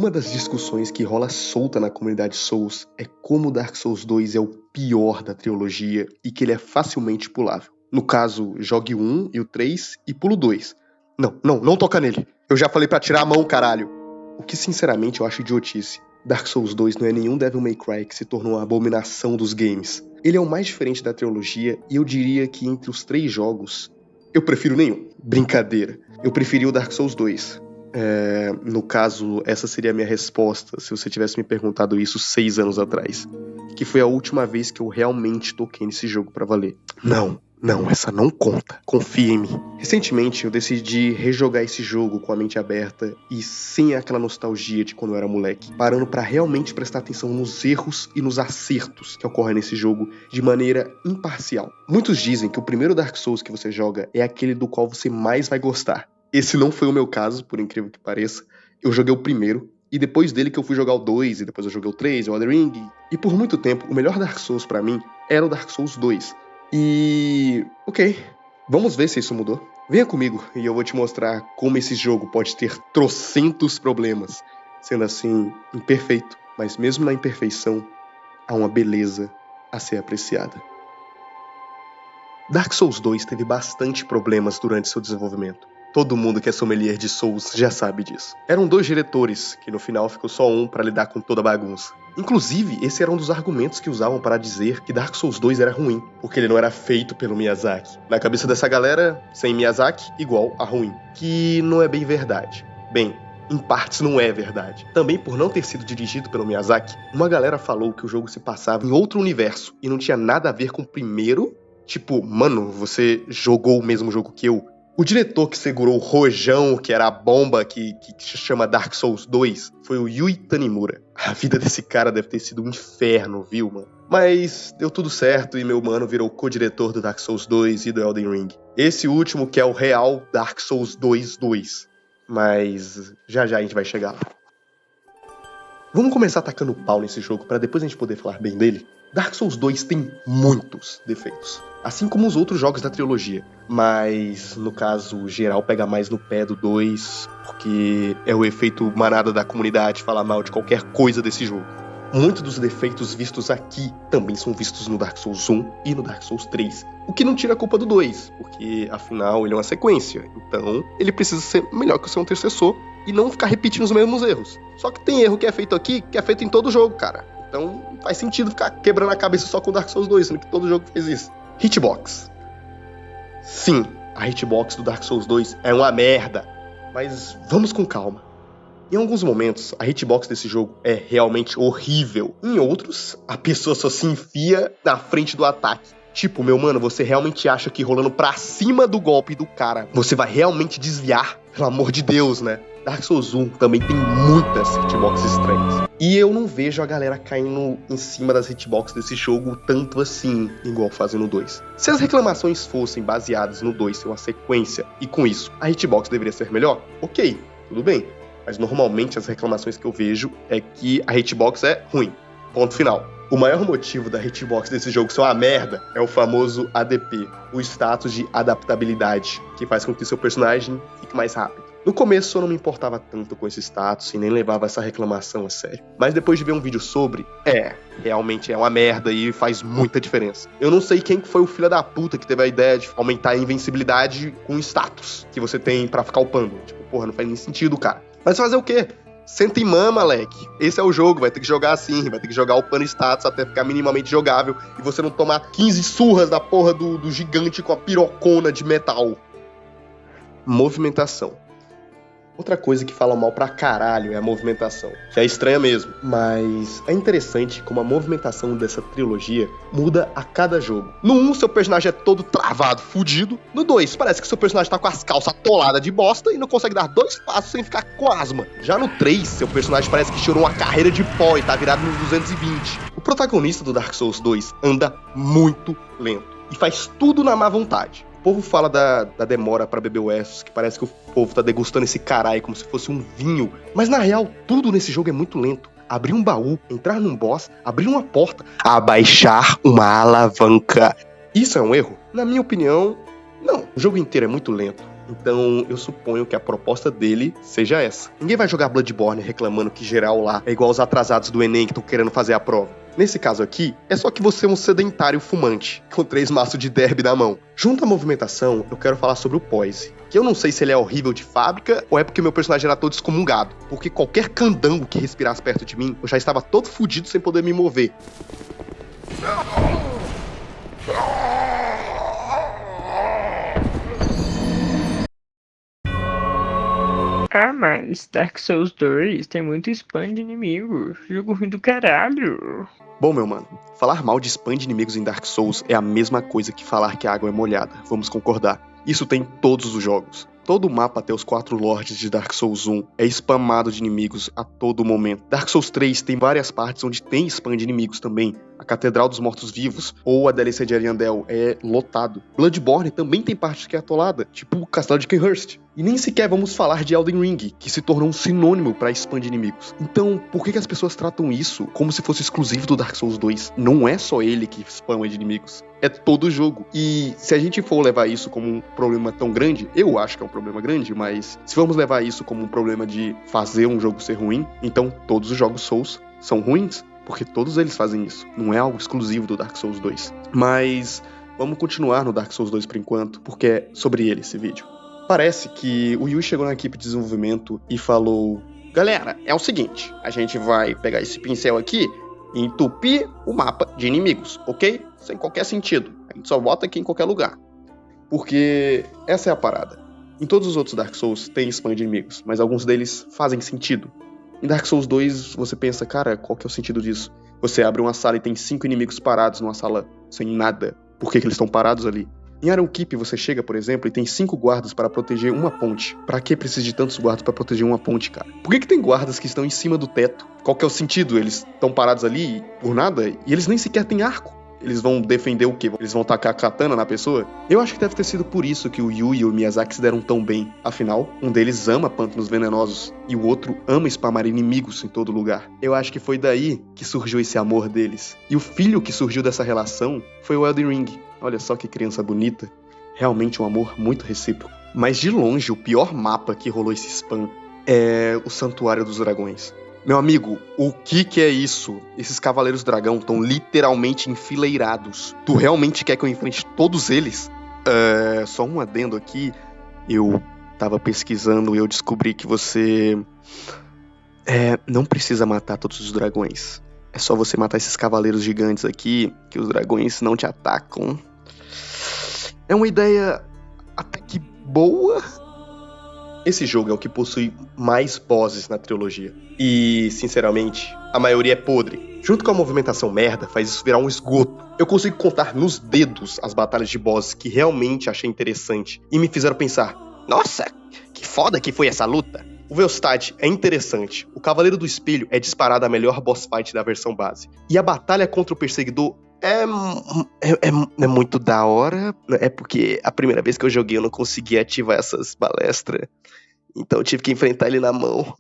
Uma das discussões que rola solta na comunidade Souls é como Dark Souls 2 é o pior da trilogia e que ele é facilmente pulável. No caso, jogue o 1 e o 3 e pula o 2. Não toca nele. Eu já falei pra tirar a mão, caralho. O que sinceramente eu acho idiotice. Dark Souls 2 não é nenhum Devil May Cry que se tornou uma abominação dos games. Ele é o mais diferente da trilogia e eu diria que entre os 3 jogos, eu prefiro nenhum. Brincadeira. Eu preferi o Dark Souls 2. No caso, essa seria a minha resposta se você tivesse me perguntado isso 6 anos atrás. Que foi a última vez que eu realmente toquei nesse jogo pra valer. Não, essa não conta. Confia em mim. Recentemente eu decidi rejogar esse jogo com a mente aberta e sem aquela nostalgia de quando eu era moleque, parando pra realmente prestar atenção nos erros e nos acertos que ocorrem nesse jogo de maneira imparcial. Muitos dizem que o primeiro Dark Souls que você joga é aquele do qual você mais vai gostar. Esse não foi o meu caso, por incrível que pareça. Eu joguei o primeiro, e depois dele que eu fui jogar o 2, e depois eu joguei o 3, o Elden Ring. E por muito tempo, o melhor Dark Souls pra mim era o Dark Souls 2. E... ok, vamos ver se isso mudou. Venha comigo, e eu vou te mostrar como esse jogo pode ter trocentos problemas. Sendo assim, imperfeito. Mas mesmo na imperfeição, há uma beleza a ser apreciada. Dark Souls 2 teve bastante problemas durante seu desenvolvimento. Todo mundo que é sommelier de Souls já sabe disso. Eram 2 diretores, que no final ficou só um pra lidar com toda a bagunça. Inclusive, esse era um dos argumentos que usavam para dizer que Dark Souls 2 era ruim, porque ele não era feito pelo Miyazaki. Na cabeça dessa galera, sem Miyazaki, igual a ruim. Que não é bem verdade. Bem, em partes não é verdade. Também por não ter sido dirigido pelo Miyazaki, uma galera falou que o jogo se passava em outro universo e não tinha nada a ver com o primeiro. Tipo, mano, você jogou o mesmo jogo que eu? O diretor que segurou o rojão, que era a bomba que se chama Dark Souls 2, foi o Yui Tanimura. A vida desse cara deve ter sido um inferno, viu, mano? Mas deu tudo certo e meu mano virou co-diretor do Dark Souls 2 e do Elden Ring. Esse último que é o real Dark Souls 2. Mas já a gente vai chegar lá. Vamos começar atacando o pau nesse jogo pra depois a gente poder falar bem dele? Dark Souls 2 tem muitos defeitos, assim como os outros jogos da trilogia. Mas, no caso, geral pega mais no pé do 2, porque é o efeito manada da comunidade falar mal de qualquer coisa desse jogo. Muitos dos defeitos vistos aqui também são vistos no Dark Souls 1 e no Dark Souls 3, o que não tira a culpa do 2, porque, afinal, ele é uma sequência, então ele precisa ser melhor que o seu antecessor e não ficar repetindo os mesmos erros. Só que tem erro que é feito aqui, que é feito em todo jogo, cara. Então não faz sentido ficar quebrando a cabeça só com Dark Souls 2, sendo que todo jogo fez isso. Hitbox. Sim, a hitbox do Dark Souls 2 é uma merda, mas vamos com calma. Em alguns momentos, a hitbox desse jogo é realmente horrível. Em outros, a pessoa só se enfia na frente do ataque. Tipo, meu mano, você realmente acha que rolando pra cima do golpe do cara, você vai realmente desviar? Pelo amor de Deus, né? Dark Souls 1 também tem muitas hitboxes estranhas. E eu não vejo a galera caindo em cima das hitboxes desse jogo tanto assim, igual fazem no 2. Se as reclamações fossem baseadas no 2 ser uma sequência, e com isso a hitbox deveria ser melhor, ok, tudo bem. Mas normalmente as reclamações que eu vejo é que a hitbox é ruim. Ponto final. O maior motivo da hitbox desse jogo ser uma merda é o famoso ADP, o status de adaptabilidade, que faz com que seu personagem fique mais rápido. No começo eu não me importava tanto com esse status e nem levava essa reclamação a sério. Mas depois de ver um vídeo sobre, realmente é uma merda e faz muita diferença. Eu não sei quem foi o filho da puta que teve a ideia de aumentar a invencibilidade com status que você tem pra ficar upando. Tipo, porra, não faz nem sentido, cara. Mas fazer o quê? Senta e mama, moleque. Esse é o jogo, vai ter que jogar assim, vai ter que jogar upando status até ficar minimamente jogável e você não tomar 15 surras da porra do gigante com a pirocona de metal. Movimentação. Outra coisa que fala mal pra caralho é a movimentação, que é estranha mesmo. Mas é interessante como a movimentação dessa trilogia muda a cada jogo. No 1, seu personagem é todo travado, fudido. No 2, parece que seu personagem tá com as calças atoladas de bosta e não consegue dar 2 passos sem ficar com asma. Já no 3, seu personagem parece que chorou uma carreira de pó e tá virado nos 220. O protagonista do Dark Souls 2 anda muito lento e faz tudo na má vontade. O povo fala da demora pra beber o Estus, que parece que o povo tá degustando esse caralho como se fosse um vinho. Mas na real, tudo nesse jogo é muito lento. Abrir um baú, entrar num boss, abrir uma porta, abaixar uma alavanca. Isso é um erro? Na minha opinião, não. O jogo inteiro é muito lento. Então eu suponho que a proposta dele seja essa. Ninguém vai jogar Bloodborne reclamando que geral lá é igual os atrasados do Enem que estão querendo fazer a prova. Nesse caso aqui, é só que você é um sedentário fumante, com 3 maços de derby na mão. Junto à movimentação, eu quero falar sobre o poise. Que eu não sei se ele é horrível de fábrica ou é porque meu personagem era todo excomungado. Porque qualquer candango que respirasse perto de mim, eu já estava todo fudido sem poder me mover. Ah, mas Dark Souls 2 tem muito spam de inimigos. Jogo ruim do caralho. Bom, meu mano, falar mal de spam de inimigos em Dark Souls é a mesma coisa que falar que a água é molhada, vamos concordar. Isso tem em todos os jogos. Todo o mapa até os 4 Lords de Dark Souls 1 é spamado de inimigos a todo momento. Dark Souls 3 tem várias partes onde tem spam de inimigos também. A Catedral dos Mortos-Vivos ou a DLC de Ariandel é lotado. Bloodborne também tem parte que é atolada, tipo o Castelo de Kenhurst. E nem sequer vamos falar de Elden Ring, que se tornou um sinônimo para spam de inimigos. Então, por que as pessoas tratam isso como se fosse exclusivo do Dark Souls 2? Não é só ele que spama de inimigos. É todo o jogo. E se a gente for levar isso como um problema tão grande, eu acho que é um problema grande, mas se formos levar isso como um problema de fazer um jogo ser ruim, então todos os jogos Souls são ruins, porque todos eles fazem isso. Não é algo exclusivo do Dark Souls 2. Mas vamos continuar no Dark Souls 2 por enquanto, porque é sobre ele esse vídeo. Parece que o Yui chegou na equipe de desenvolvimento e falou: galera, é o seguinte, a gente vai pegar esse pincel aqui e entupir o mapa de inimigos, ok? Sem qualquer sentido. A gente só bota aqui em qualquer lugar. Porque essa é a parada. Em todos os outros Dark Souls tem spam de inimigos, mas alguns deles fazem sentido. Em Dark Souls 2 você pensa, cara, qual que é o sentido disso? Você abre uma sala e tem 5 inimigos parados numa sala sem nada. Por que eles estão parados ali? Em Iron Keep você chega, por exemplo, e tem 5 guardas para proteger uma ponte. Pra que precisa de tantos guardas para proteger uma ponte, cara? Por que tem guardas que estão em cima do teto? Qual que é o sentido? Eles estão parados ali por nada e eles nem sequer têm arco. Eles vão defender o quê? Eles vão tacar a katana na pessoa? Eu acho que deve ter sido por isso que o Yui e o Miyazaki se deram tão bem. Afinal, um deles ama pântanos venenosos e o outro ama spamar inimigos em todo lugar. Eu acho que foi daí que surgiu esse amor deles. E o filho que surgiu dessa relação foi o Elden Ring. Olha só que criança bonita. Realmente um amor muito recíproco. Mas de longe, o pior mapa que rolou esse spam é o Santuário dos Dragões. Meu amigo, o que é isso? Esses Cavaleiros Dragão estão literalmente enfileirados. Tu realmente quer que eu enfrente todos eles? Só um adendo aqui. Eu tava pesquisando e eu descobri que você... não precisa matar todos os dragões. É só você matar esses cavaleiros gigantes aqui, que os dragões não te atacam. É uma ideia até que boa. Esse jogo é o que possui mais bosses na trilogia. E, sinceramente, a maioria é podre. Junto com a movimentação merda, faz isso virar um esgoto. Eu consigo contar nos dedos as batalhas de bosses que realmente achei interessante e me fizeram pensar: nossa, que foda que foi essa luta. O Velstad é interessante. O Cavaleiro do Espelho é disparado a melhor boss fight da versão base. E a batalha contra o Perseguidor é muito da hora. É porque a primeira vez que eu joguei eu não conseguia ativar essas balestras. Então eu tive que enfrentar ele na mão.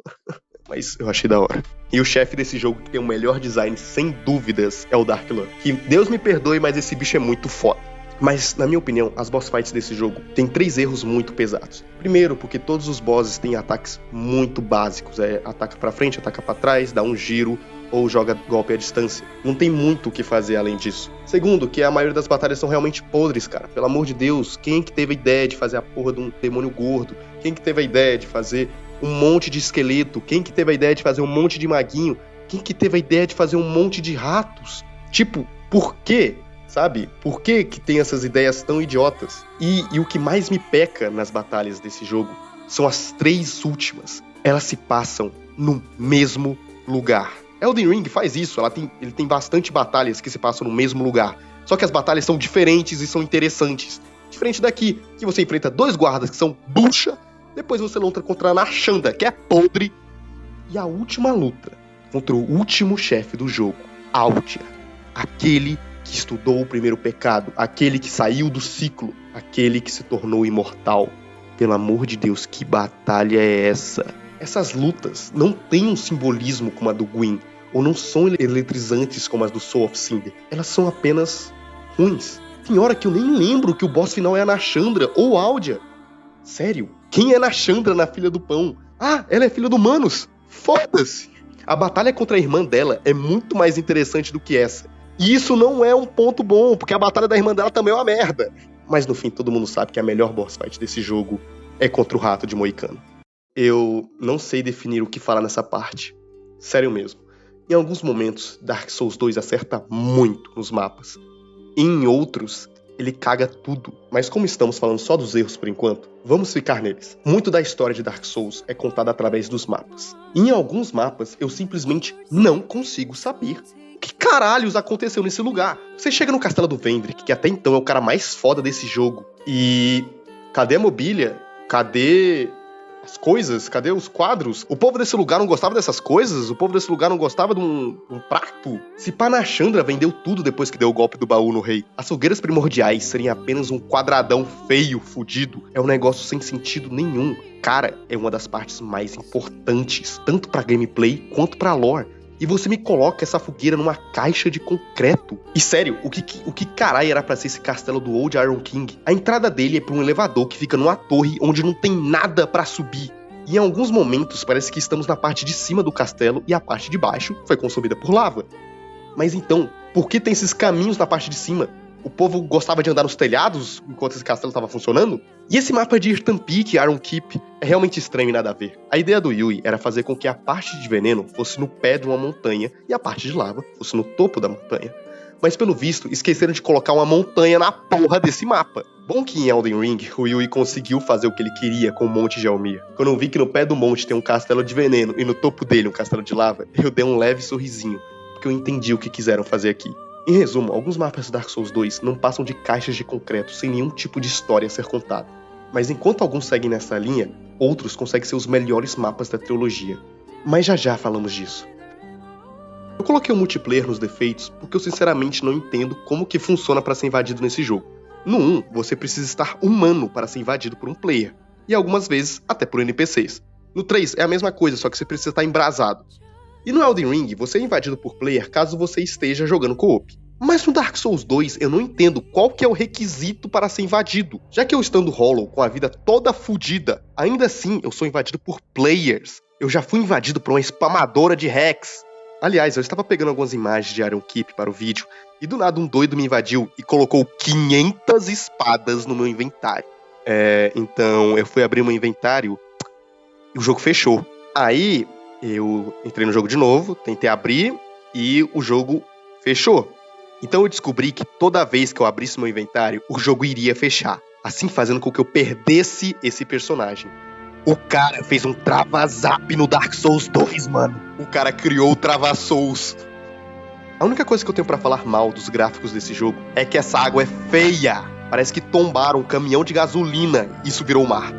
Mas eu achei da hora. E o chefe desse jogo que tem o melhor design, sem dúvidas, é o Dark Lord. Que Deus me perdoe, mas esse bicho é muito foda. Mas, na minha opinião, as boss fights desse jogo têm 3 erros muito pesados. Primeiro, porque todos os bosses têm ataques muito básicos. Ataca pra frente, ataca pra trás, dá um giro ou joga golpe à distância. Não tem muito o que fazer além disso. Segundo, que a maioria das batalhas são realmente podres, cara. Pelo amor de Deus, quem que teve a ideia de fazer a porra de um demônio gordo? Quem que teve a ideia de fazer um monte de esqueleto? Quem que teve a ideia de fazer um monte de maguinho? Quem que teve a ideia de fazer um monte de ratos? Tipo, por quê? Sabe? Por que tem essas ideias tão idiotas? E o que mais me peca nas batalhas desse jogo são as 3 últimas. Elas se passam no mesmo lugar. Elden Ring faz isso, ele tem bastante batalhas que se passam no mesmo lugar. Só que as batalhas são diferentes e são interessantes. Diferente daqui, que você enfrenta 2 guardas que são bucha, depois você luta contra a Nashanda, que é podre, e a última luta contra o último chefe do jogo, Altia, aquele que estudou o primeiro pecado, aquele que saiu do ciclo, aquele que se tornou imortal. Pelo amor de Deus, que batalha é essa? Essas lutas não têm um simbolismo como a do Gwyn, ou não são eletrizantes como as do Soul of Cinder. Elas são apenas ruins. Tem hora que eu nem lembro que o boss final é a Nashandra ou Aldia. Sério? Quem é Nashandra na filha do pão? Ah, ela é filha do Manos. Foda-se. A batalha contra a irmã dela é muito mais interessante do que essa. E isso não é um ponto bom, porque a batalha da irmã dela também é uma merda. Mas no fim, todo mundo sabe que a melhor boss fight desse jogo é contra o Rato de Moicano. Eu não sei definir o que falar nessa parte. Sério mesmo. Em alguns momentos, Dark Souls 2 acerta muito nos mapas. E em outros, ele caga tudo. Mas como estamos falando só dos erros por enquanto, vamos ficar neles. Muito da história de Dark Souls é contada através dos mapas. E em alguns mapas, eu simplesmente não consigo saber o que caralhos aconteceu nesse lugar. Você chega no Castelo do Vendrick, que até então é o cara mais foda desse jogo, e cadê a mobília? Cadê as coisas? Cadê os quadros? O povo desse lugar não gostava dessas coisas? O povo desse lugar não gostava de um prato? Se pá, Nashandra vendeu tudo depois que deu o golpe do baú no rei. As fogueiras primordiais serem apenas um quadradão feio, fudido, é um negócio sem sentido nenhum. Cara, é uma das partes mais importantes, tanto pra gameplay quanto pra lore. E você me coloca essa fogueira numa caixa de concreto. E sério, o que caralho era pra ser esse castelo do Old Iron King? A entrada dele é por um elevador que fica numa torre onde não tem nada pra subir. E em alguns momentos parece que estamos na parte de cima do castelo e a parte de baixo foi consumida por lava. Mas então, por que tem esses caminhos na parte de cima? O povo gostava de andar nos telhados enquanto esse castelo estava funcionando? E esse mapa de Earthen Peak e Iron Keep é realmente estranho e nada a ver. A ideia do Yui era fazer com que a parte de veneno fosse no pé de uma montanha e a parte de lava fosse no topo da montanha. Mas pelo visto, esqueceram de colocar uma montanha na porra desse mapa. Bom que em Elden Ring, o Yui conseguiu fazer o que ele queria com o Monte Gelmir. Quando eu vi que no pé do monte tem um castelo de veneno e no topo dele um castelo de lava, eu dei um leve sorrisinho, porque eu entendi o que quiseram fazer aqui. Em resumo, alguns mapas de Dark Souls 2 não passam de caixas de concreto sem nenhum tipo de história a ser contada. Mas enquanto alguns seguem nessa linha, outros conseguem ser os melhores mapas da trilogia. Mas já falamos disso. Eu coloquei o multiplayer nos defeitos porque eu sinceramente não entendo como que funciona para ser invadido nesse jogo. No 1, você precisa estar humano para ser invadido por um player, e algumas vezes até por NPCs. No 3 é a mesma coisa, só que você precisa estar embrasado. E no Elden Ring, você é invadido por player caso você esteja jogando co-op. Mas no Dark Souls 2, eu não entendo qual que é o requisito para ser invadido. Já que eu estando hollow, com a vida toda fodida, ainda assim eu sou invadido por players. Eu já fui invadido por uma spamadora de hacks. Aliás, eu estava pegando algumas imagens de Iron Keep para o vídeo, e do nada um doido me invadiu e colocou 500 espadas no meu inventário. Então eu fui abrir meu inventário e o jogo fechou. Aí eu entrei no jogo de novo, tentei abrir e o jogo fechou. Então eu descobri que toda vez que eu abrisse meu inventário, o jogo iria fechar, assim fazendo com que eu perdesse esse personagem. O cara fez um trava-zap no Dark Souls 2, mano. O cara criou o Trava-Souls. A única coisa que eu tenho pra falar mal dos gráficos desse jogo é que essa água é feia. Parece que tombaram um caminhão de gasolina e isso virou o mar.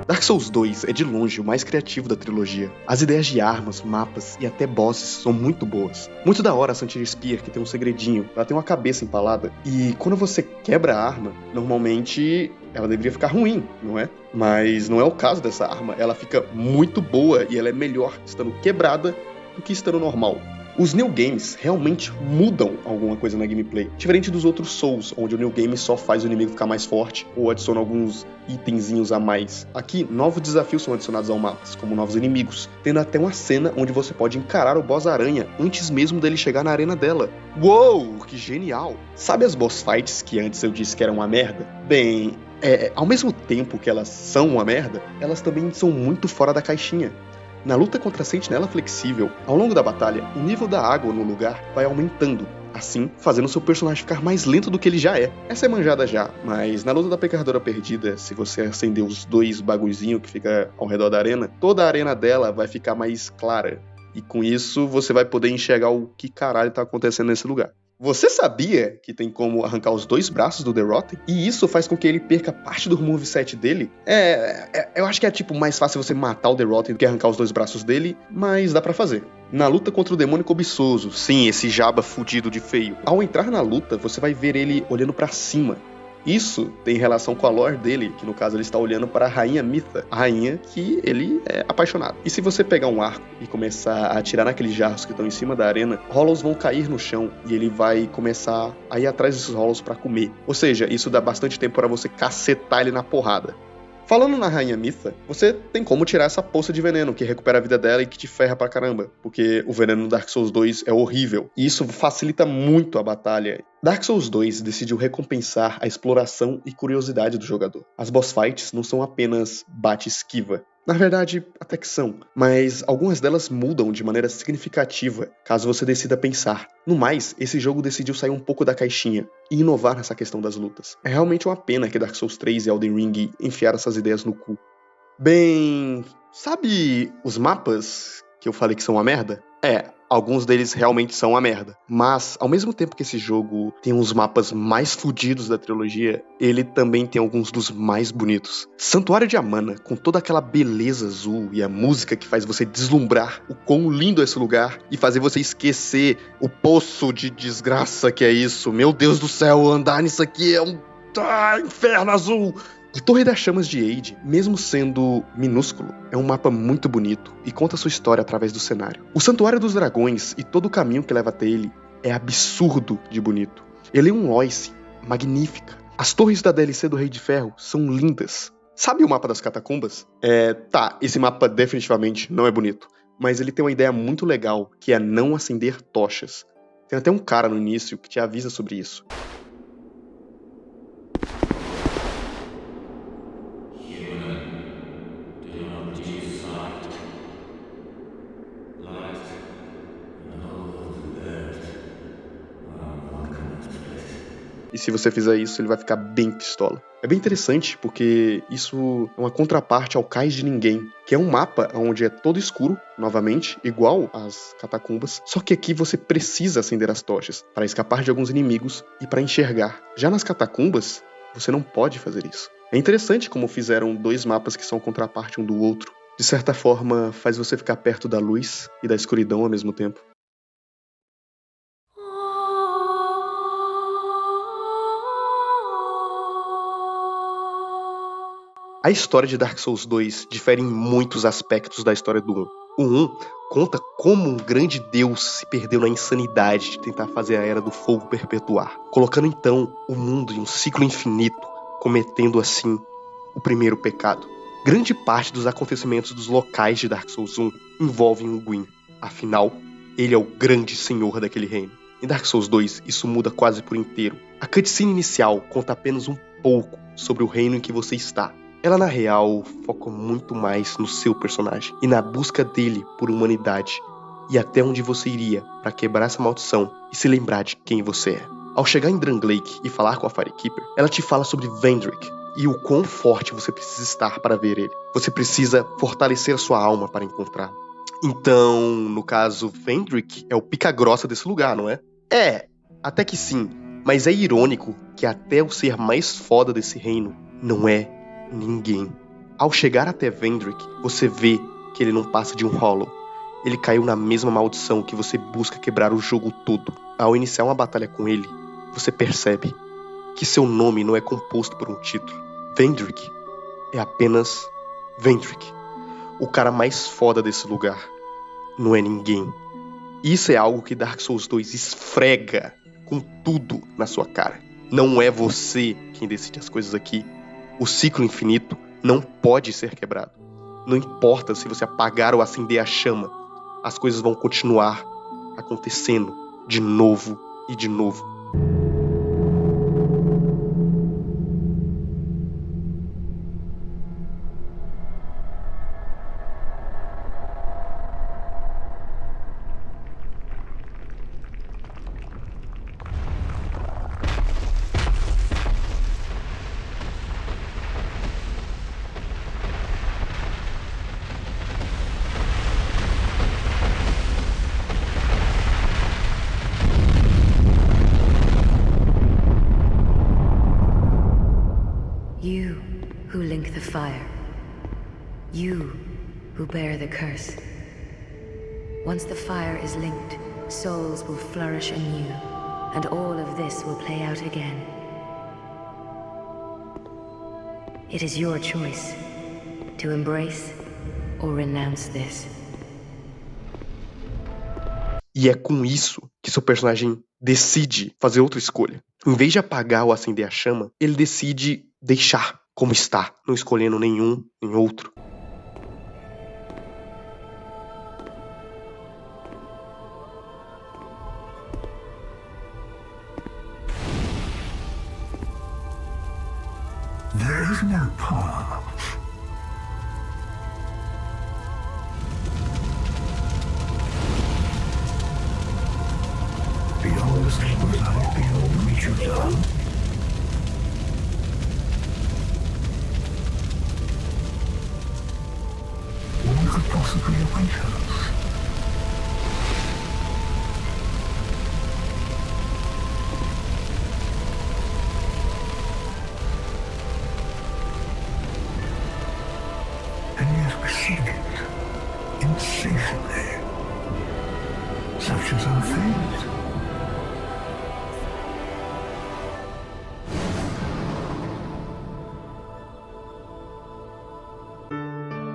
Dark Souls 2 é de longe o mais criativo da trilogia. As ideias de armas, mapas e até bosses são muito boas. Muito da hora a Santir Spear, que tem um segredinho, ela tem uma cabeça empalada. E quando você quebra a arma, normalmente ela deveria ficar ruim, não é? Mas não é o caso dessa arma, ela fica muito boa e ela é melhor estando quebrada do que estando normal. Os New Games realmente mudam alguma coisa na gameplay, diferente dos outros Souls, onde o New Game só faz o inimigo ficar mais forte ou adiciona alguns itenzinhos a mais. Aqui, novos desafios são adicionados ao mapa, como novos inimigos, tendo até uma cena onde você pode encarar o boss aranha antes mesmo dele chegar na arena dela. Uou, que genial! Sabe as boss fights que antes eu disse que eram uma merda? Bem, ao mesmo tempo que elas são uma merda, elas também são muito fora da caixinha. Na luta contra a Sentinela Flexível, ao longo da batalha, o nível da água no lugar vai aumentando, assim fazendo seu personagem ficar mais lento do que ele já é. Essa é manjada já, mas na luta da Pecadora Perdida, se você acender os dois bagulhozinhos que fica ao redor da arena, toda a arena dela vai ficar mais clara. E com isso, você vai poder enxergar o que caralho tá acontecendo nesse lugar. Você sabia que tem como arrancar os dois braços do The Rotten? E isso faz com que ele perca parte do moveset dele? Eu acho que é tipo mais fácil você matar o The Rotten do que arrancar os dois braços dele, mas dá pra fazer. Na luta contra o demônio cobiçoso, sim, esse jaba fudido de feio. Ao entrar na luta, você vai ver ele olhando pra cima. Isso tem relação com a lore dele, que no caso ele está olhando para a Rainha Mitha, a rainha que ele é apaixonado. E se você pegar um arco e começar a atirar naqueles jarros que estão em cima da arena, Hollows vão cair no chão e ele vai começar a ir atrás desses Hollows para comer. Ou seja, isso dá bastante tempo para você cacetar ele na porrada. Falando na Rainha Mitha, você tem como tirar essa poça de veneno que recupera a vida dela e que te ferra pra caramba, porque o veneno no Dark Souls 2 é horrível, e isso facilita muito a batalha. Dark Souls 2 decidiu recompensar a exploração e curiosidade do jogador. As boss fights não são apenas bate-esquiva. Na verdade, até que são, mas algumas delas mudam de maneira significativa caso você decida pensar. No mais, esse jogo decidiu sair um pouco da caixinha e inovar nessa questão das lutas. É realmente uma pena que Dark Souls 3 e Elden Ring enfiaram essas ideias no cu. Bem, sabe os mapas que eu falei que são uma merda? Alguns deles realmente são uma merda. Mas, ao mesmo tempo que esse jogo tem uns mapas mais fodidos da trilogia, ele também tem alguns dos mais bonitos. Santuário de Amana, com toda aquela beleza azul e a música que faz você deslumbrar o quão lindo é esse lugar e fazer você esquecer o poço de desgraça que é isso. Meu Deus do céu, andar nisso aqui é um inferno azul! A Torre das Chamas de Eid, mesmo sendo minúsculo, é um mapa muito bonito e conta sua história através do cenário. O Santuário dos Dragões e todo o caminho que leva até ele é absurdo de bonito. Eleum Loice, magnífica. As torres da DLC do Rei de Ferro são lindas. Sabe o mapa das catacumbas? Esse mapa definitivamente não é bonito, mas ele tem uma ideia muito legal, que é não acender tochas. Tem até um cara no início que te avisa sobre isso. E se você fizer isso, ele vai ficar bem pistola. É bem interessante, porque isso é uma contraparte ao Cais de Ninguém, que é um mapa onde é todo escuro, novamente, igual às catacumbas, só que aqui você precisa acender as tochas para escapar de alguns inimigos e para enxergar. Já nas catacumbas, você não pode fazer isso. É interessante como fizeram dois mapas que são contraparte um do outro. De certa forma, faz você ficar perto da luz e da escuridão ao mesmo tempo. A história de Dark Souls 2 difere em muitos aspectos da história do 1. O 1 conta como um grande deus se perdeu na insanidade de tentar fazer a Era do Fogo perpetuar, colocando então o mundo em um ciclo infinito, cometendo assim o primeiro pecado. Grande parte dos acontecimentos dos locais de Dark Souls 1 envolvem o Gwyn, afinal, ele é o grande senhor daquele reino. Em Dark Souls 2, isso muda quase por inteiro. A cutscene inicial conta apenas um pouco sobre o reino em que você está. Ela, na real, foca muito mais no seu personagem e na busca dele por humanidade e até onde você iria para quebrar essa maldição e se lembrar de quem você é. Ao chegar em Drangleic e falar com a Firekeeper, ela te fala sobre Vendrick e o quão forte você precisa estar para ver ele. Você precisa fortalecer a sua alma para encontrá-lo. Então, no caso, Vendrick é o pica-grossa desse lugar, não é? Até que sim, mas é irônico que até o ser mais foda desse reino não é ninguém. Ao chegar até Vendrick, você vê que ele não passa de um Hollow. Ele caiu na mesma maldição que você busca quebrar o jogo todo. Ao iniciar uma batalha com ele, você percebe que seu nome não é composto por um título. Vendrick é apenas Vendrick. O cara mais foda desse lugar não é ninguém. Isso é algo que Dark Souls 2 esfrega com tudo na sua cara. Não é você quem decide as coisas aqui. O ciclo infinito não pode ser quebrado. Não importa se você apagar ou acender a chama, as coisas vão continuar acontecendo de novo e de novo. You who link the fire. You who bear the curse. Once the fire is linked, souls will flourish anew, and all of this will play out again. It is your choice to embrace or renounce this. E é com isso que seu personagem decide fazer outra escolha. Em vez de apagar ou acender a chama, ele decide deixar como está, não escolhendo nenhum nem outro. There is no path. Beyond the stable light, beyond the reach of dawn. One could possibly await us. And yet we seek it insatiably. Such is our fate.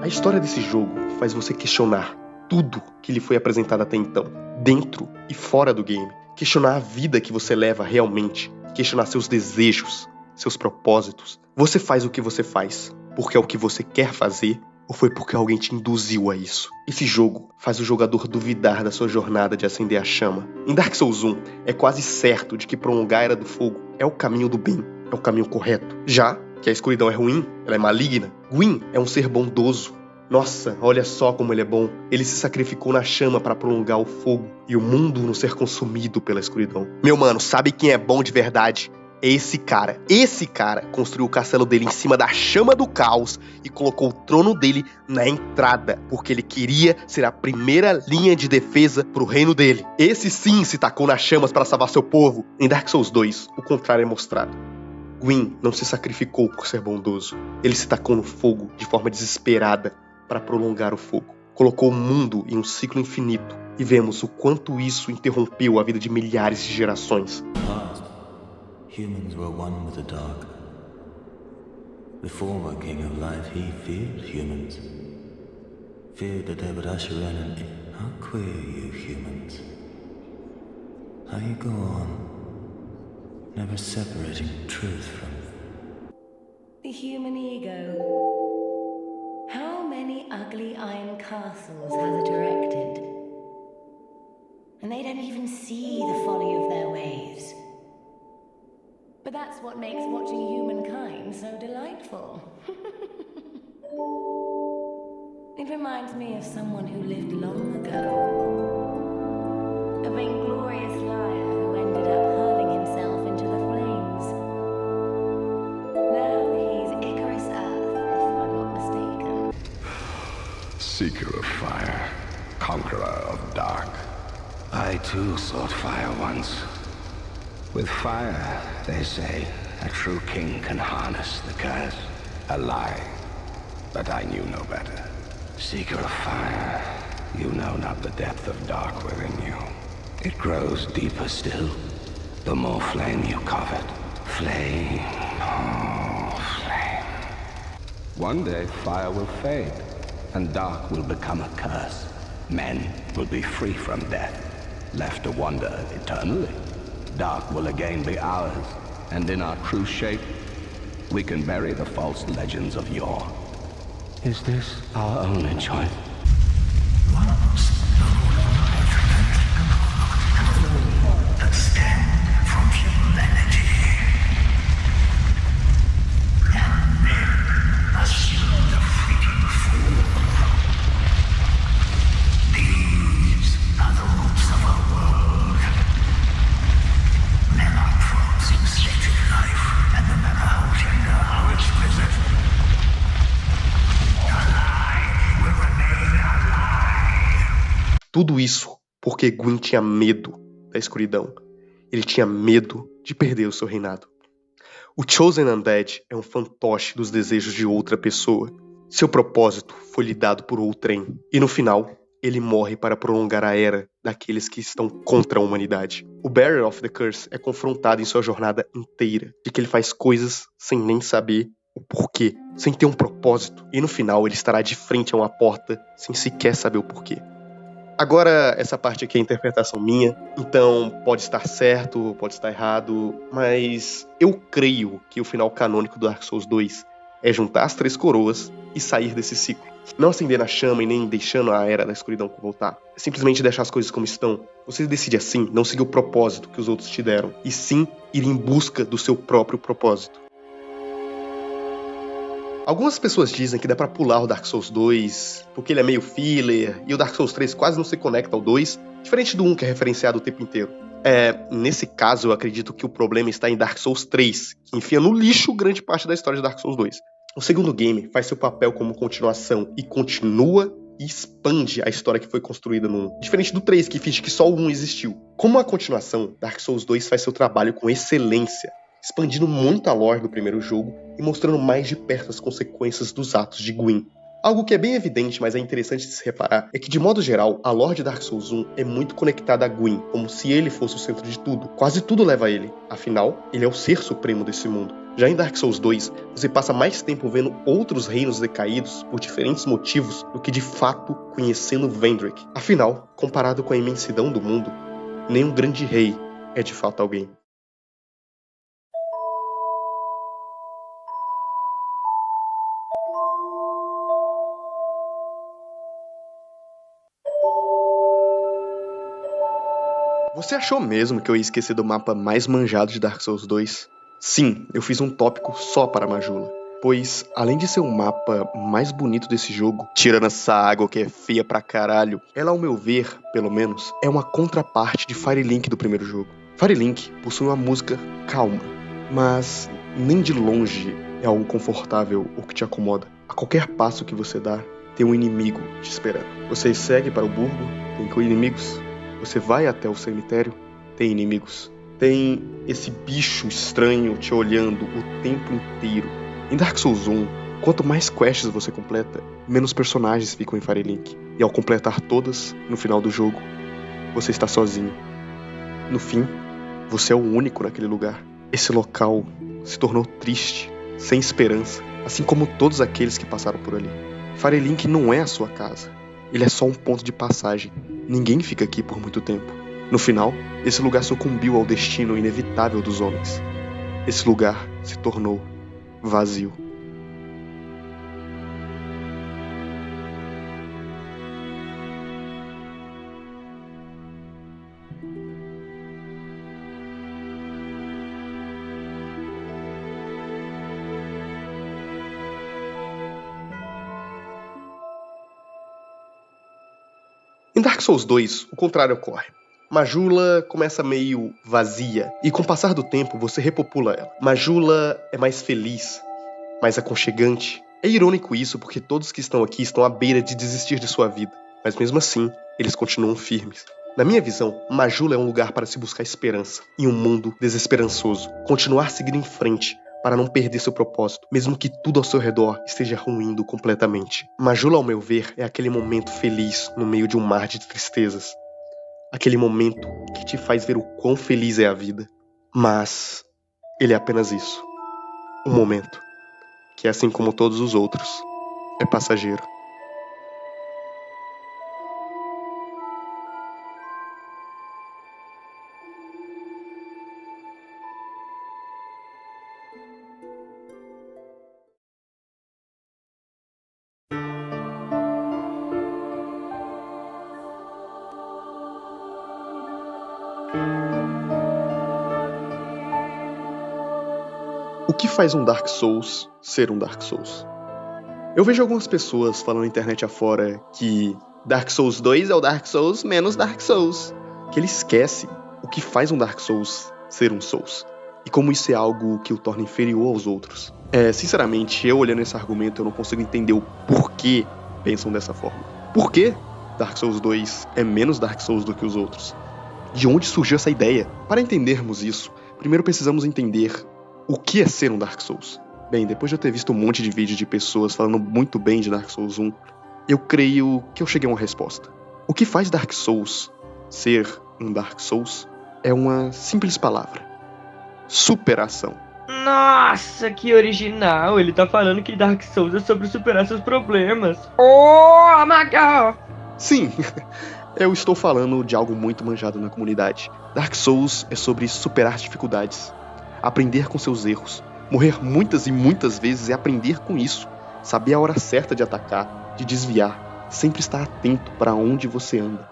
A história desse jogo faz você questionar tudo que lhe foi apresentado até então, dentro e fora do game. Questionar a vida que você leva realmente, questionar seus desejos, seus propósitos. Você faz o que você faz porque é o que você quer fazer ou foi porque alguém te induziu a isso? Esse jogo faz o jogador duvidar da sua jornada de acender a chama. Em Dark Souls 1, é quase certo de que prolongar a Era do Fogo é o caminho do bem, é o caminho correto. Já que a escuridão é ruim, ela é maligna, Gwyn é um ser bondoso. Nossa, olha só como ele é bom. Ele se sacrificou na chama para prolongar o fogo e o mundo não ser consumido pela escuridão. Meu mano, sabe quem é bom de verdade? É esse cara. Esse cara construiu o castelo dele em cima da chama do caos e colocou o trono dele na entrada, porque ele queria ser a primeira linha de defesa pro reino dele. Esse sim se tacou nas chamas para salvar seu povo. Em Dark Souls 2, o contrário é mostrado. Gwyn não se sacrificou por ser bondoso. Ele se tacou no fogo de forma desesperada para prolongar o fogo. Colocou o mundo em um ciclo infinito e vemos o quanto isso interrompeu a vida de milhares de gerações. Humans were one with the dark. The former king of light, he feared humans. Feared that they would usher in an... How queer you humans. How you go on, never separating truth from... The human ego. How many ugly iron castles has it erected? And they don't even see the folly of their ways. But that's what makes watching humankind so delightful. It reminds me of someone who lived long ago. A vainglorious liar who ended up hurling himself into the flames. Now he's Icarus Earth, if I'm not mistaken. Seeker of fire, conqueror of dark. I too sought fire once. With fire, they say, a true king can harness the curse. A lie, but I knew no better. Seeker of fire, you know not the depth of dark within you. It grows deeper still, the more flame you covet. Flame, oh, flame. One day fire will fade, and dark will become a curse. Men will be free from death, left to wander eternally. Dark will again be ours, and in our true shape, we can bury the false legends of yore. Is this our only choice? Once, that stem from humanity, and then assume the fleeting form. These are the roots of our world. Men are props in stated life, and no matter how tender, how exquisite, alive will remain alive. Tudo isso porque Gwyn tinha medo da escuridão. Ele tinha medo de perder o seu reinado. O Chosen Undead é um fantoche dos desejos de outra pessoa. Seu propósito foi lhe dado por outrem. E no final, ele morre para prolongar a era daqueles que estão contra a humanidade. O Bearer of the Curse é confrontado em sua jornada inteira de que ele faz coisas sem nem saber o porquê, sem ter um propósito, e no final ele estará de frente a uma porta sem sequer saber o porquê. Agora, essa parte aqui é interpretação minha, então pode estar certo, pode estar errado, mas eu creio que o final canônico do Dark Souls 2 é juntar as 3 coroas e sair desse ciclo. Não acender na chama e nem deixando a Era da Escuridão voltar. É simplesmente deixar as coisas como estão. Você decide assim, não seguir o propósito que os outros te deram, e sim ir em busca do seu próprio propósito. Algumas pessoas dizem que dá pra pular o Dark Souls 2, porque ele é meio filler, e o Dark Souls 3 quase não se conecta ao 2, diferente do 1 que é referenciado o tempo inteiro. Nesse caso, eu acredito que o problema está em Dark Souls 3, que enfia no lixo grande parte da história de Dark Souls 2. O segundo game faz seu papel como continuação e continua e expande a história que foi construída no 1. Diferente do 3, que finge que só o 1 existiu. Como a continuação, Dark Souls 2 faz seu trabalho com excelência, expandindo muito a lore do primeiro jogo e mostrando mais de perto as consequências dos atos de Gwyn. Algo que é bem evidente, mas é interessante de se reparar, é que de modo geral, a lore de Dark Souls 1 é muito conectada a Gwyn, como se ele fosse o centro de tudo. Quase tudo leva a ele, afinal, ele é o ser supremo desse mundo. Já em Dark Souls 2, você passa mais tempo vendo outros reinos decaídos por diferentes motivos do que de fato conhecendo Vendrick. Afinal, comparado com a imensidão do mundo, nenhum grande rei é de fato alguém. Você achou mesmo que eu ia esquecer do mapa mais manjado de Dark Souls 2? Sim, eu fiz um tópico só para Majula. Pois, além de ser o mapa mais bonito desse jogo, tirando essa água que é feia pra caralho, ela, ao meu ver, pelo menos, é uma contraparte de Firelink do primeiro jogo. Firelink possui uma música calma, mas nem de longe é algo confortável ou que te acomoda. A qualquer passo que você dá, tem um inimigo te esperando. Você segue para o burgo, tem inimigos. Você vai até o cemitério, tem inimigos. Tem esse bicho estranho te olhando o tempo inteiro. Em Dark Souls 1, quanto mais quests você completa, menos personagens ficam em Firelink. E ao completar todas, no final do jogo, você está sozinho. No fim, você é o único naquele lugar. Esse local se tornou triste, sem esperança, assim como todos aqueles que passaram por ali. Firelink não é a sua casa. Ele é só um ponto de passagem. Ninguém fica aqui por muito tempo. No final, esse lugar sucumbiu ao destino inevitável dos homens. Esse lugar se tornou vazio. Em Dark Souls 2, o contrário ocorre. Majula começa meio vazia, e com o passar do tempo você repopula ela. Majula é mais feliz, mais aconchegante. É irônico isso porque todos que estão aqui estão à beira de desistir de sua vida, mas mesmo assim, eles continuam firmes. Na minha visão, Majula é um lugar para se buscar esperança, em um mundo desesperançoso. Continuar seguindo em frente, para não perder seu propósito, mesmo que tudo ao seu redor esteja ruindo completamente. Majula, ao meu ver, é aquele momento feliz no meio de um mar de tristezas. Aquele momento que te faz ver o quão feliz é a vida. Mas ele é apenas isso. Um momento, que assim como todos os outros, é passageiro. O que faz um Dark Souls ser um Dark Souls? Eu vejo algumas pessoas falando na internet afora que Dark Souls 2 é o Dark Souls menos Dark Souls. Que ele esquece o que faz um Dark Souls ser um Souls. E como isso é algo que o torna inferior aos outros. Sinceramente, eu olhando esse argumento, eu não consigo entender o porquê pensam dessa forma. Por que Dark Souls 2 é menos Dark Souls do que os outros? De onde surgiu essa ideia? Para entendermos isso, primeiro precisamos entender o que é ser um Dark Souls. Bem, depois de eu ter visto um monte de vídeos de pessoas falando muito bem de Dark Souls 1, eu creio que eu cheguei a uma resposta. O que faz Dark Souls ser um Dark Souls é uma simples palavra: superação. Nossa, que original! Ele tá falando que Dark Souls é sobre superar seus problemas. Oh, my God! Sim, eu estou falando de algo muito manjado na comunidade. Dark Souls é sobre superar dificuldades, aprender com seus erros, morrer muitas e muitas vezes e aprender com isso, saber a hora certa de atacar, de desviar, sempre estar atento para onde você anda.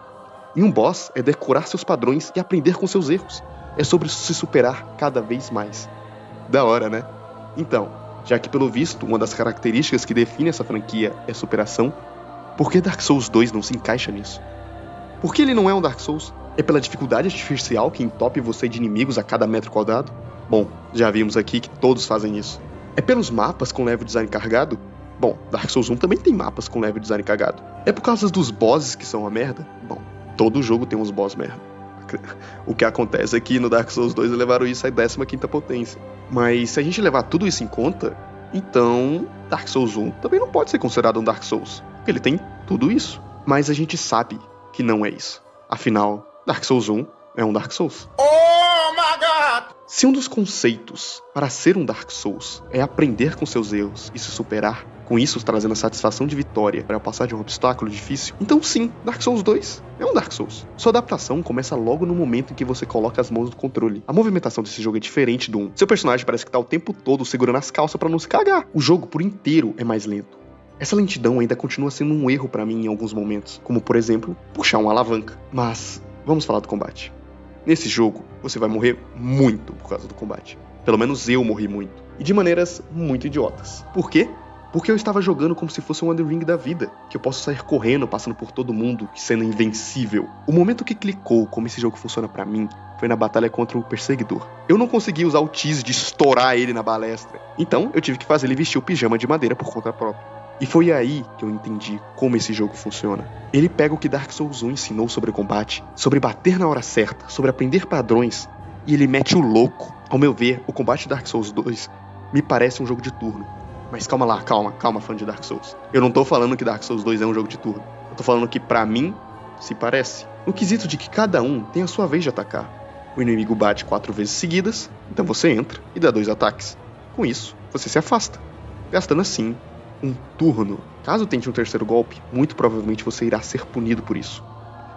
E um boss é decorar seus padrões e aprender com seus erros. É sobre se superar cada vez mais. Da hora, né? Então, já que pelo visto uma das características que define essa franquia é superação, por que Dark Souls 2 não se encaixa nisso? Por que ele não é um Dark Souls? É pela dificuldade artificial que entope você de inimigos a cada metro quadrado? Bom, já vimos aqui que todos fazem isso. É pelos mapas com level design carregado? Bom, Dark Souls 1 também tem mapas com level design carregado. É por causa dos bosses que são uma merda? Bom, todo jogo tem uns boss merda. O que acontece é que no Dark Souls 2 levaram isso à 15ª potência. Mas se a gente levar tudo isso em conta, então Dark Souls 1 também não pode ser considerado um Dark Souls, porque ele tem tudo isso. Mas a gente sabe que não é isso. Afinal, Dark Souls 1 é um Dark Souls. Oh my God! Se um dos conceitos para ser um Dark Souls é aprender com seus erros e se superar, com isso trazendo a satisfação de vitória para passar de um obstáculo difícil, então sim, Dark Souls 2 é um Dark Souls. Sua adaptação começa logo no momento em que você coloca as mãos no controle. A movimentação desse jogo é diferente do 1. Seu personagem parece que tá o tempo todo segurando as calças para não se cagar. O jogo por inteiro é mais lento. Essa lentidão ainda continua sendo um erro para mim em alguns momentos, como por exemplo, puxar uma alavanca. Mas vamos falar do combate. Nesse jogo, você vai morrer muito por causa do combate. Pelo menos eu morri muito. E de maneiras muito idiotas. Por quê? Porque eu estava jogando como se fosse um Elden Ring da vida, que eu posso sair correndo, passando por todo mundo, sendo invencível. O momento que clicou como esse jogo funciona pra mim foi na batalha contra o Perseguidor. Eu não consegui usar o tease de estourar ele na balestra, então eu tive que fazer ele vestir o pijama de madeira por conta própria. E foi aí que eu entendi como esse jogo funciona. Ele pega o que Dark Souls 1 ensinou sobre combate, sobre bater na hora certa, sobre aprender padrões, e ele mete o louco. Ao meu ver, o combate de Dark Souls 2 me parece um jogo de turno. Mas calma lá, calma, fã de Dark Souls. Eu não tô falando que Dark Souls 2 é um jogo de turno. Eu tô falando que, pra mim, se parece. No quesito de que cada um tem a sua vez de atacar. O inimigo bate 4 vezes seguidas, então você entra e dá 2 ataques. Com isso, você se afasta, gastando assim um turno. Caso tente um terceiro golpe, muito provavelmente você irá ser punido por isso.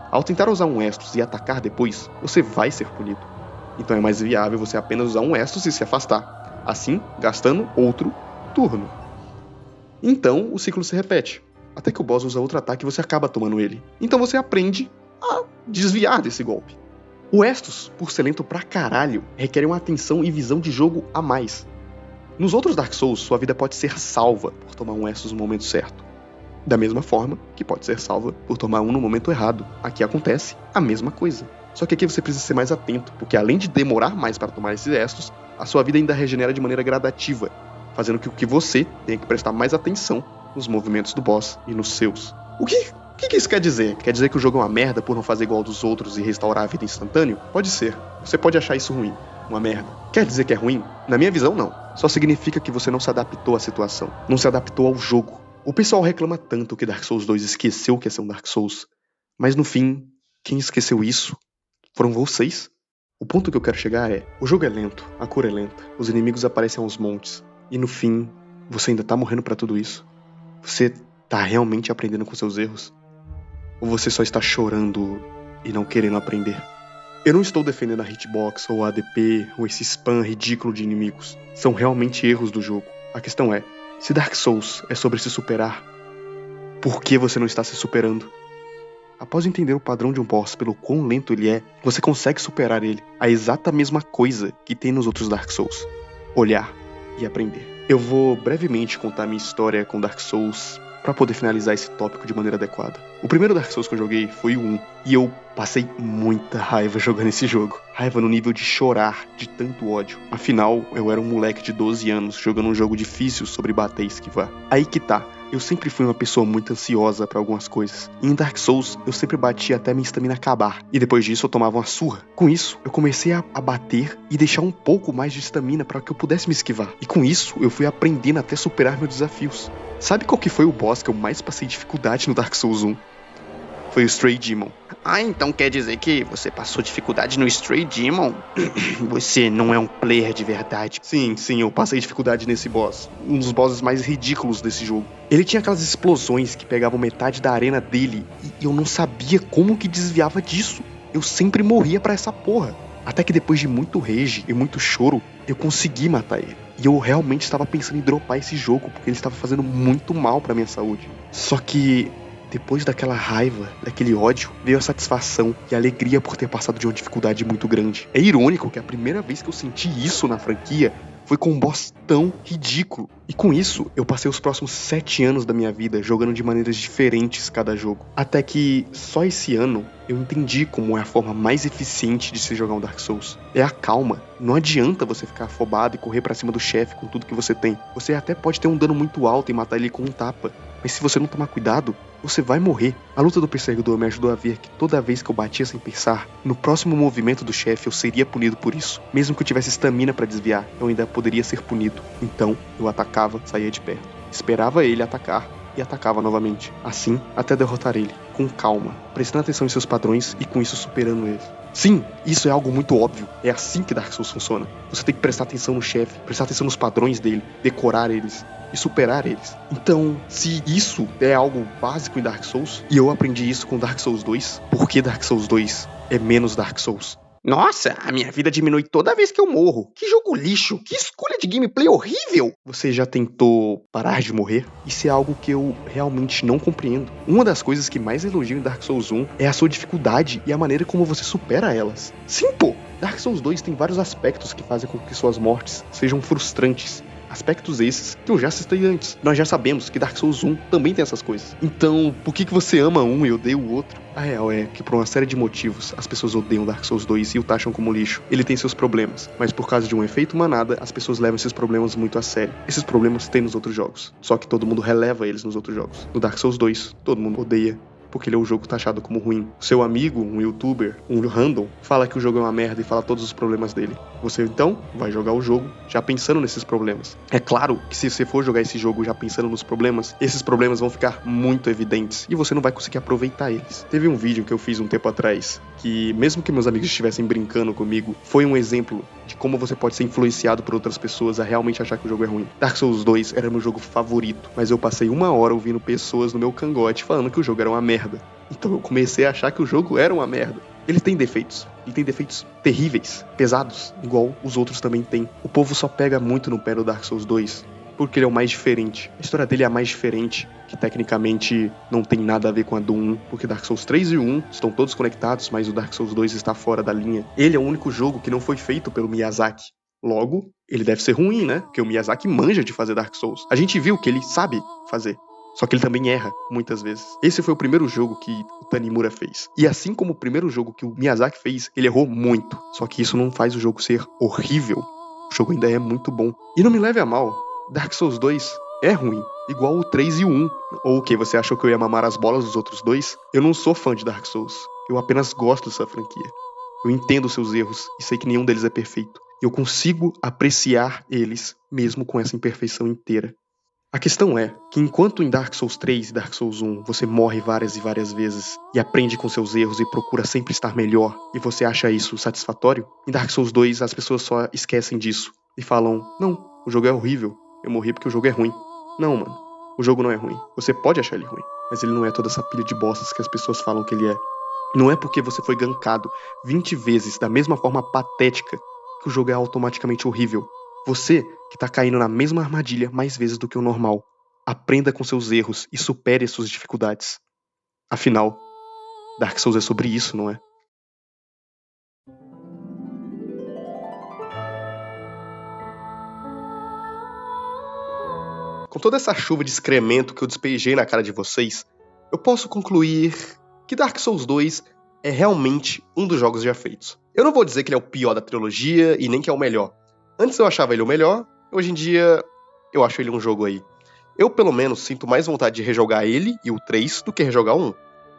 Ao tentar usar um Estus e atacar depois, você vai ser punido. Então é mais viável você apenas usar um Estus e se afastar, assim gastando outro turno. Então o ciclo se repete, até que o boss usa outro ataque e você acaba tomando ele. Então você aprende a desviar desse golpe. O Estus, por ser lento pra caralho, requer uma atenção e visão de jogo a mais. Nos outros Dark Souls, sua vida pode ser salva por tomar um Estus no momento certo. Da mesma forma que pode ser salva por tomar um no momento errado. Aqui acontece a mesma coisa. Só que aqui você precisa ser mais atento, porque além de demorar mais para tomar esses Estus, a sua vida ainda regenera de maneira gradativa, fazendo com que você tenha que prestar mais atenção nos movimentos do boss e nos seus. O que isso quer dizer? Quer dizer que o jogo é uma merda por não fazer igual dos outros e restaurar a vida instantâneo? Pode ser. Você pode achar isso ruim. Uma merda. Quer dizer que é ruim? Na minha visão, não. Só significa que você não se adaptou à situação. Não se adaptou ao jogo. O pessoal reclama tanto que Dark Souls 2 esqueceu o que é ser um Dark Souls. Mas no fim, quem esqueceu isso foram vocês. O ponto que eu quero chegar é: o jogo é lento, a cor é lenta, os inimigos aparecem aos montes. E no fim, você ainda tá morrendo pra tudo isso? Você tá realmente aprendendo com seus erros? Ou você só está chorando e não querendo aprender? Eu não estou defendendo a hitbox, ou a ADP, ou esse spam ridículo de inimigos. São realmente erros do jogo. A questão é, se Dark Souls é sobre se superar, por que você não está se superando? Após entender o padrão de um boss pelo quão lento ele é, você consegue superar ele. A exata mesma coisa que tem nos outros Dark Souls. Olhar e aprender. Eu vou brevemente contar minha história com Dark Souls para poder finalizar esse tópico de maneira adequada. O primeiro Dark Souls que eu joguei foi o 1, e eu passei muita raiva jogando esse jogo. Raiva no nível de chorar, de tanto ódio. Afinal, eu era um moleque de 12 anos jogando um jogo difícil sobre bater e esquivar. Aí que tá. Eu sempre fui uma pessoa muito ansiosa pra algumas coisas. E em Dark Souls, eu sempre batia até minha estamina acabar. E depois disso, eu tomava uma surra. Com isso, eu comecei a bater e deixar um pouco mais de estamina para que eu pudesse me esquivar. E com isso, eu fui aprendendo até superar meus desafios. Sabe qual que foi o boss que eu mais passei dificuldade no Dark Souls 1? foi o Stray Demon. Ah, então quer dizer que você passou dificuldade no Stray Demon? Você não é um player de verdade. Sim, eu passei dificuldade nesse boss. Um dos bosses mais ridículos desse jogo. Ele tinha aquelas explosões que pegavam metade da arena dele e eu não sabia como que desviava disso. Eu sempre morria pra essa porra. Até que depois de muito rage e muito choro, eu consegui matar ele. E eu realmente estava pensando em dropar esse jogo, porque ele estava fazendo muito mal pra minha saúde. Só que depois daquela raiva, daquele ódio, veio a satisfação e a alegria por ter passado de uma dificuldade muito grande. É irônico que a primeira vez que eu senti isso na franquia foi com um boss tão ridículo. E com isso, eu passei os próximos 7 anos da minha vida jogando de maneiras diferentes cada jogo. Até que, só esse ano, eu entendi como é a forma mais eficiente de se jogar um Dark Souls. É a calma. Não adianta você ficar afobado e correr pra cima do chefe com tudo que você tem. Você até pode ter um dano muito alto e matar ele com um tapa. Mas se você não tomar cuidado, você vai morrer. A luta do perseguidor me ajudou a ver que toda vez que eu batia sem pensar, no próximo movimento do chefe eu seria punido por isso. Mesmo que eu tivesse estamina pra desviar, eu ainda poderia ser punido. Então, eu atacava, saía de perto. Esperava ele atacar e atacava novamente. Assim, até derrotar ele, com calma, prestando atenção em seus padrões e com isso superando ele. Sim, isso é algo muito óbvio. É assim que Dark Souls funciona. Você tem que prestar atenção no chefe, prestar atenção nos padrões dele, decorar eles e superar eles. Então, se isso é algo básico em Dark Souls, e eu aprendi isso com Dark Souls 2, por que Dark Souls 2 é menos Dark Souls? Nossa, a minha vida diminui toda vez que eu morro. Que jogo lixo, que escolha de gameplay horrível. Você já tentou parar de morrer? Isso é algo que eu realmente não compreendo. Uma das coisas que mais elogio em Dark Souls 1 é a sua dificuldade e a maneira como você supera elas. Sim, pô! Dark Souls 2 tem vários aspectos que fazem com que suas mortes sejam frustrantes. Aspectos esses que eu já citei antes. Nós já sabemos que Dark Souls 1 também tem essas coisas. Então, por que você ama um e odeia o outro? A real é que por uma série de motivos, as pessoas odeiam Dark Souls 2 e o taxam como lixo. Ele tem seus problemas, mas por causa de um efeito manada, as pessoas levam esses problemas muito a sério. Esses problemas tem nos outros jogos, só que todo mundo releva eles nos outros jogos. No Dark Souls 2, todo mundo odeia, porque ele é um jogo taxado como ruim. Seu amigo, um youtuber, um random, fala que o jogo é uma merda e fala todos os problemas dele. Você então vai jogar o jogo já pensando nesses problemas. É claro que se você for jogar esse jogo já pensando nos problemas, esses problemas vão ficar muito evidentes e você não vai conseguir aproveitar eles. Teve um vídeo que eu fiz um tempo atrás que, mesmo que meus amigos estivessem brincando comigo, foi um exemplo de como você pode ser influenciado por outras pessoas a realmente achar que o jogo é ruim. Dark Souls 2 era meu jogo favorito, mas eu passei 1 hora ouvindo pessoas no meu cangote falando que o jogo era uma merda. Então eu comecei a achar que o jogo era uma merda. Ele tem defeitos terríveis, pesados, igual os outros também têm. O povo só pega muito no pé do Dark Souls 2 porque ele é o mais diferente. A história dele é a mais diferente, que tecnicamente não tem nada a ver com a do 1, porque Dark Souls 3 e o 1 estão todos conectados, mas o Dark Souls 2 está fora da linha. Ele é o único jogo que não foi feito pelo Miyazaki. Logo, ele deve ser ruim, né? Porque o Miyazaki manja de fazer Dark Souls. A gente viu que ele sabe fazer. Só que ele também erra, muitas vezes. Esse foi o primeiro jogo que o Tanimura fez. E assim como o primeiro jogo que o Miyazaki fez, ele errou muito. Só que isso não faz o jogo ser horrível. O jogo ainda é muito bom. E não me leve a mal, Dark Souls 2 é ruim, igual o 3 e o 1. Ou o que, você achou que eu ia mamar as bolas dos outros dois? Eu não sou fã de Dark Souls. Eu apenas gosto dessa franquia. Eu entendo os seus erros e sei que nenhum deles é perfeito. Eu consigo apreciar eles, mesmo com essa imperfeição inteira. A questão é que enquanto em Dark Souls 3 e Dark Souls 1 você morre várias e várias vezes e aprende com seus erros e procura sempre estar melhor e você acha isso satisfatório, em Dark Souls 2 as pessoas só esquecem disso e falam: não, o jogo é horrível, eu morri porque o jogo é ruim. Não, mano, o jogo não é ruim. Você pode achar ele ruim, mas ele não é toda essa pilha de bostas que as pessoas falam que ele é. Não é porque você foi gankado 20 vezes da mesma forma patética que o jogo é automaticamente horrível. Você que tá caindo na mesma armadilha mais vezes do que o normal. Aprenda com seus erros e supere as suas dificuldades. Afinal, Dark Souls é sobre isso, não é? Com toda essa chuva de excremento que eu despejei na cara de vocês, eu posso concluir que Dark Souls 2 é realmente um dos jogos já feitos. Eu não vou dizer que ele é o pior da trilogia e nem que é o melhor. Antes eu achava ele o melhor, hoje em dia eu acho ele um jogo aí. Eu pelo menos sinto mais vontade de rejogar ele e o 3 do que rejogar o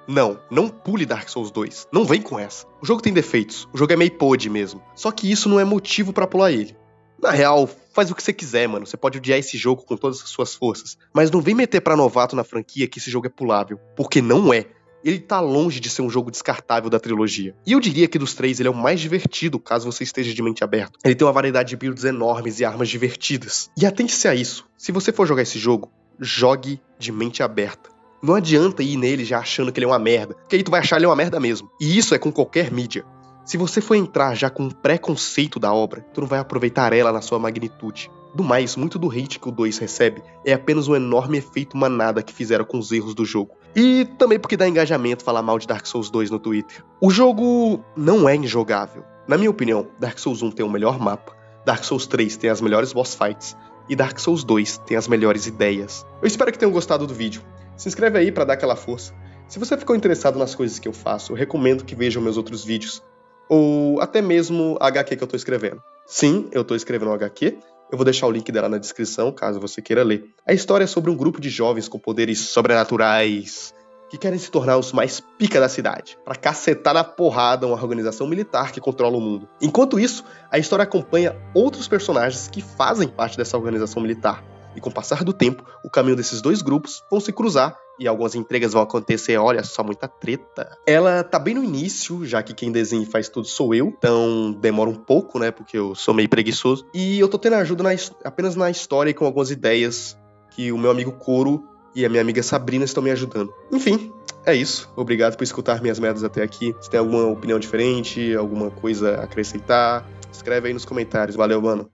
1. Não pule Dark Souls 2, não vem com essa. O jogo tem defeitos, o jogo é meio podre mesmo, só que isso não é motivo pra pular ele. Na real, faz o que você quiser, mano, você pode odiar esse jogo com todas as suas forças, mas não vem meter pra novato na franquia que esse jogo é pulável, porque não é. ele tá longe de ser um jogo descartável da trilogia. E eu diria que dos três ele é o mais divertido, caso você esteja de mente aberta. Ele tem uma variedade de builds enormes e armas divertidas. E atente-se a isso, se você for jogar esse jogo, jogue de mente aberta. Não adianta ir nele já achando que ele é uma merda, porque aí tu vai achar ele uma merda mesmo. E isso é com qualquer mídia. Se você for entrar já com um preconceito da obra, tu não vai aproveitar ela na sua magnitude. Do mais, muito do hate que o 2 recebe é apenas um enorme efeito manada que fizeram com os erros do jogo. E também porque dá engajamento falar mal de Dark Souls 2 no Twitter. O jogo não é injogável. Na minha opinião, Dark Souls 1 tem o melhor mapa, Dark Souls 3 tem as melhores boss fights, e Dark Souls 2 tem as melhores ideias. Eu espero que tenham gostado do vídeo. Se inscreve aí pra dar aquela força. Se você ficou interessado nas coisas que eu faço, eu recomendo que vejam meus outros vídeos. Ou até mesmo a HQ que eu tô escrevendo. Sim, eu tô escrevendo uma HQ. Eu vou deixar o link dela na descrição, caso você queira ler. A história é sobre um grupo de jovens com poderes sobrenaturais que querem se tornar os mais pica da cidade, pra cacetar na porrada uma organização militar que controla o mundo. Enquanto isso, a história acompanha outros personagens que fazem parte dessa organização militar. E com o passar do tempo, o caminho desses dois grupos vão se cruzar e algumas intrigas vão acontecer, olha só, muita treta. Ela tá bem no início, já que quem desenha e faz tudo sou eu, então demora um pouco, né, porque eu sou meio preguiçoso. E eu tô tendo ajuda apenas na história e com algumas ideias que o meu amigo Coro e a minha amiga Sabrina estão me ajudando. Enfim, é isso. Obrigado por escutar minhas merdas até aqui. Se tem alguma opinião diferente, alguma coisa a acrescentar, escreve aí nos comentários. Valeu, mano.